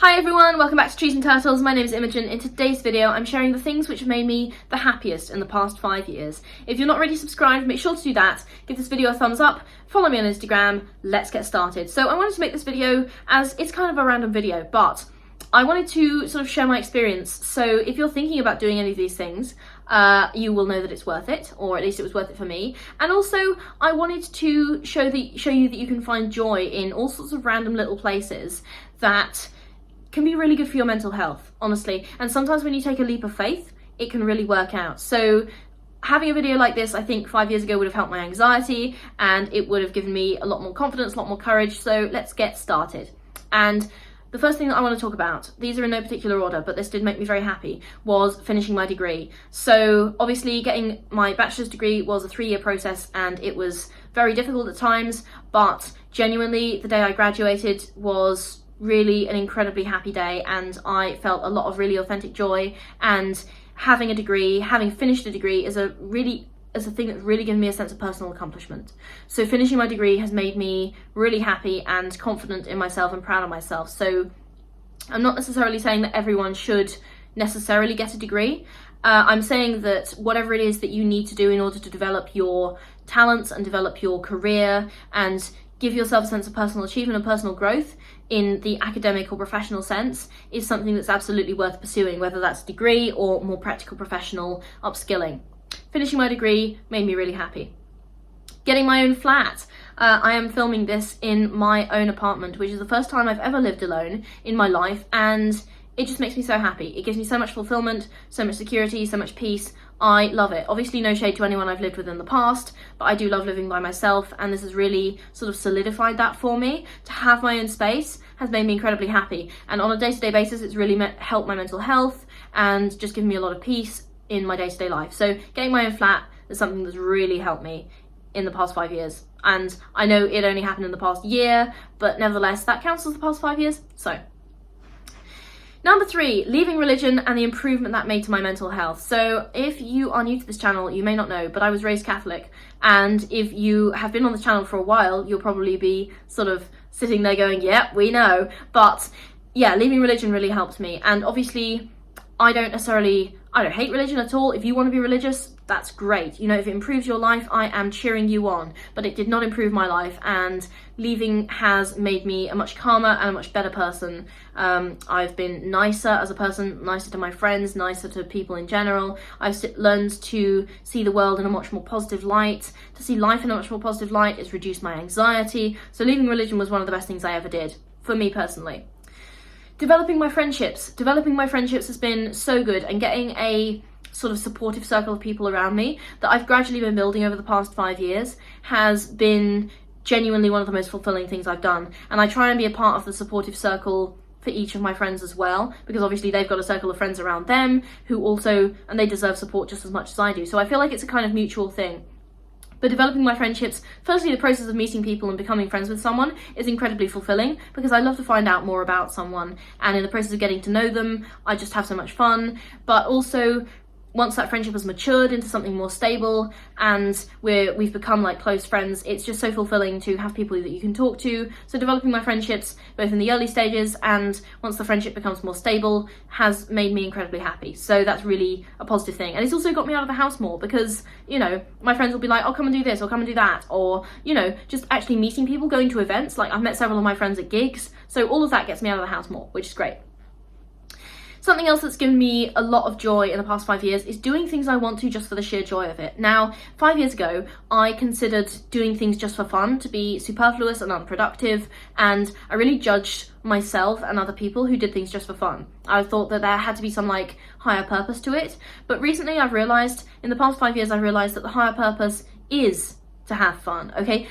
Hi everyone, welcome back to Trees and Turtles. My name is Imogen. In today's video, I'm sharing the things which have made me the happiest in the past 5 years. If you're not already subscribed, make sure to do that. Give this video a thumbs up, follow me on Instagram, let's get started. So I wanted to make this video as it's kind of a random video, but I wanted to sort of share my experience. So if you're thinking about doing any of these things, you will know that it's worth it, or at least it was worth it for me. And also, I wanted to show you that you can find joy in all sorts of random little places that can be really good for your mental health, honestly. And sometimes when you take a leap of faith, it can really work out. So having a video like this, I think 5 years ago would have helped my anxiety, and it would have given me a lot more confidence, a lot more courage. So let's get started. And the first thing that I want to talk about, these are in no particular order, but this did make me very happy, was finishing my degree. So obviously getting my bachelor's degree was a 3-year process, and it was very difficult at times, but genuinely the day I graduated was really an incredibly happy day, and I felt a lot of really authentic joy. And having a degree, having finished a degree is a thing that's really given me a sense of personal accomplishment. So finishing my degree has made me really happy and confident in myself and proud of myself. So I'm not necessarily saying that everyone should necessarily get a degree. I'm saying that whatever it is that you need to do in order to develop your talents and develop your career and give yourself a sense of personal achievement and personal growth in the academic or professional sense is something that's absolutely worth pursuing, whether that's a degree or more practical professional upskilling. Finishing my degree made me really happy. Getting my own flat. I am filming this in my own apartment, which is the first time I've ever lived alone in my life, and it just makes me so happy. It gives me so much fulfillment, so much security, so much peace. I love it. Obviously no shade to anyone I've lived with in the past, but I do love living by myself, and this has really sort of solidified that for me. To have my own space has made me incredibly happy, and on a day-to-day basis it's really helped my mental health and just given me a lot of peace in my day-to-day life. So getting my own flat is something that's really helped me in the past 5 years, and I know it only happened in the past year, but nevertheless that counts as the past 5 years. So number 3, leaving religion and the improvement that made to my mental health. So if you are new to this channel, you may not know, but I was raised Catholic, and if you have been on this channel for a while, you'll probably be sort of sitting there going, yep, we know. But yeah, leaving religion really helped me, and obviously I don't hate religion at all. If you want to be religious, that's great. You know, if it improves your life, I am cheering you on. But it did not improve my life, and leaving has made me a much calmer and a much better person. I've been nicer as a person, nicer to my friends, nicer to people in general. I've learned to see the world in a much more positive light. To see life in a much more positive light. It's reduced my anxiety. So leaving religion was one of the best things I ever did, for me personally. Developing my friendships. Developing my friendships has been so good, and getting a sort of supportive circle of people around me that I've gradually been building over the past 5 years has been genuinely one of the most fulfilling things I've done. And I try and be a part of the supportive circle for each of my friends as well, because obviously they've got a circle of friends around them who also, and they deserve support just as much as I do. So I feel like it's a kind of mutual thing. But developing my friendships, firstly, the process of meeting people and becoming friends with someone is incredibly fulfilling, because I love to find out more about someone, and in the process of getting to know them, I just have so much fun. But also, once that friendship has matured into something more stable and we've become like close friends, it's just so fulfilling to have people that you can talk to. So developing my friendships, both in the early stages and once the friendship becomes more stable, has made me incredibly happy. So that's really a positive thing. And it's also got me out of the house more, because, you know, my friends will be like, oh, come and do this, or come and do that, or, you know, just actually meeting people, going to events. Like, I've met several of my friends at gigs, so all of that gets me out of the house more, which is great. Something else that's given me a lot of joy in the past 5 years is doing things I want to just for the sheer joy of it. Now, 5 years ago, I considered doing things just for fun to be superfluous and unproductive, and I really judged myself and other people who did things just for fun. I thought that there had to be some like higher purpose to it. But recently in the past 5 years, I've realized that the higher purpose is to have fun, okay?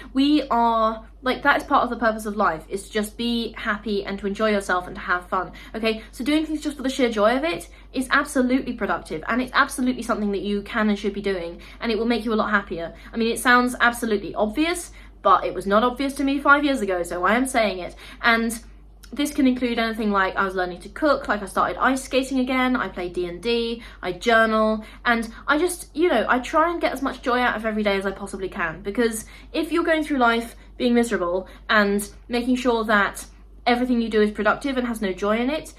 That is part of the purpose of life, is to just be happy and to enjoy yourself and to have fun, okay? So doing things just for the sheer joy of it is absolutely productive, and it's absolutely something that you can and should be doing, and it will make you a lot happier. I mean, it sounds absolutely obvious, but it was not obvious to me 5 years ago, so I am saying it. And this can include anything like I was learning to cook, like I started ice skating again, I play D&D, I journal, and I just, you know, I try and get as much joy out of every day as I possibly can, because if you're going through life being miserable and making sure that everything you do is productive and has no joy in it,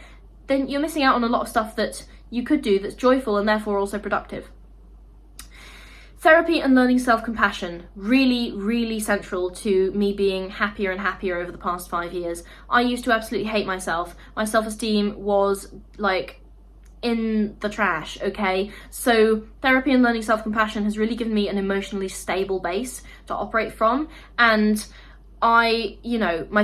then you're missing out on a lot of stuff that you could do that's joyful and therefore also productive. Therapy and learning self-compassion, really, really central to me being happier and happier over the past 5 years. I used to absolutely hate myself. My self-esteem was like in the trash, okay? So therapy and learning self-compassion has really given me an emotionally stable base to operate from, and my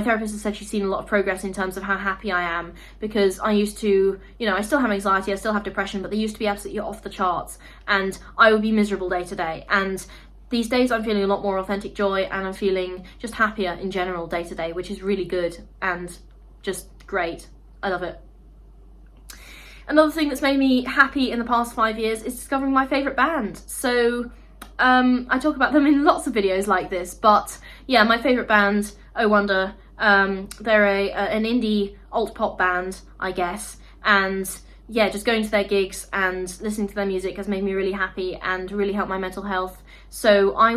therapist has said she's seen a lot of progress in terms of how happy I am, because I used to, I still have anxiety, I still have depression, but they used to be absolutely off the charts, and I would be miserable day to day. And these days I'm feeling a lot more authentic joy, and I'm feeling just happier in general day to day, which is really good and just great. I love it. Another thing that's made me happy in the past 5 years is discovering my favourite band. So I talk about them in lots of videos like this, but yeah, my favourite band, Oh Wonder, they're an indie alt-pop band, I guess, and yeah, just going to their gigs and listening to their music has made me really happy and really helped my mental health. So I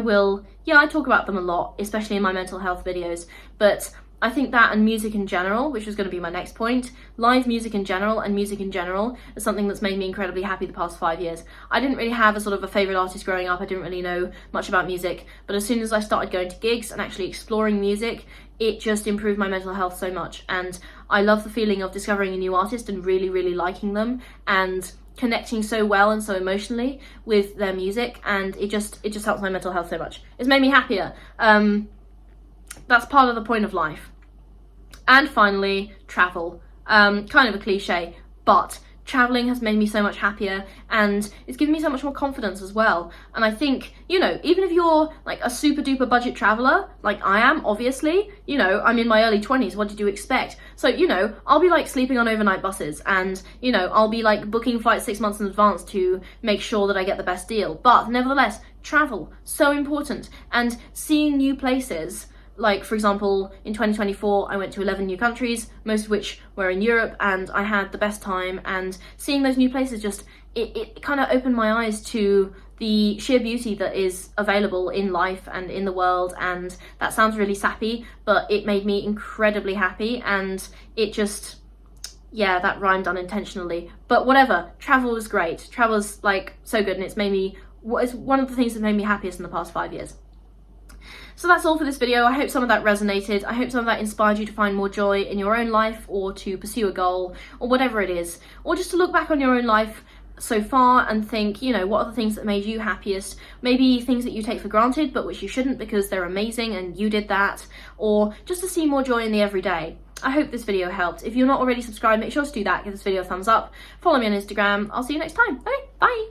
talk about them a lot, especially in my mental health videos, but I think that and music in general, which was going to be my next point, live music in general and music in general is something that's made me incredibly happy the past 5 years. I didn't really have a sort of a favourite artist growing up, I didn't really know much about music, but as soon as I started going to gigs and actually exploring music, it just improved my mental health so much, and I love the feeling of discovering a new artist and really, really liking them and connecting so well and so emotionally with their music, and it just helps my mental health so much. It's made me happier. That's part of the point of life. And finally, travel. Kind of a cliche, but traveling has made me so much happier, and it's given me so much more confidence as well. And I think, even if you're like a super duper budget traveler, like I am, obviously, I'm in my early 20s, what did you expect? So, I'll be like sleeping on overnight buses, and, I'll be like booking flights 6 months in advance to make sure that I get the best deal. But nevertheless, travel, so important. And seeing new places, like, for example, in 2024, I went to 11 new countries, most of which were in Europe, and I had the best time. And seeing those new places it kind of opened my eyes to the sheer beauty that is available in life and in the world. And that sounds really sappy, but it made me incredibly happy, and it just, yeah, that rhymed unintentionally. But whatever, travel was great. Travel's like so good, and it's one of the things that made me happiest in the past 5 years. So that's all for this video. I hope some of that resonated. I hope some of that inspired you to find more joy in your own life, or to pursue a goal, or whatever it is. Or just to look back on your own life so far and think, what are the things that made you happiest? Maybe things that you take for granted, but which you shouldn't because they're amazing and you did that. Or just to see more joy in the everyday. I hope this video helped. If you're not already subscribed, make sure to do that. Give this video a thumbs up. Follow me on Instagram. I'll see you next time. Okay, bye.